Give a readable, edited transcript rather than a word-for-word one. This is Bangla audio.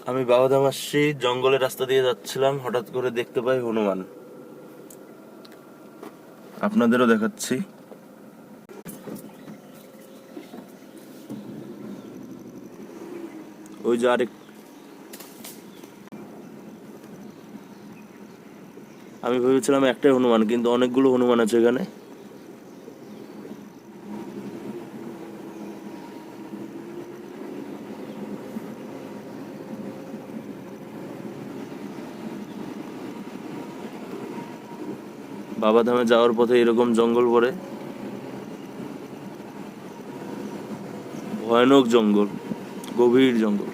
আমি বাবাধাম আসছি, জঙ্গলের রাস্তা দিয়ে যাচ্ছিলাম, হঠাৎ করে দেখতে পাই হনুমান। আপনাদেরও দেখাচ্ছি। ওই যে আরেক, আমি ভেবেছিলাম একটাই হনুমান, কিন্তু অনেকগুলো হনুমান আছে এখানে। বাবাধামে যাওয়ার পথে এরকম জঙ্গল পড়ে, ভয়ানক জঙ্গল, গভীর জঙ্গল।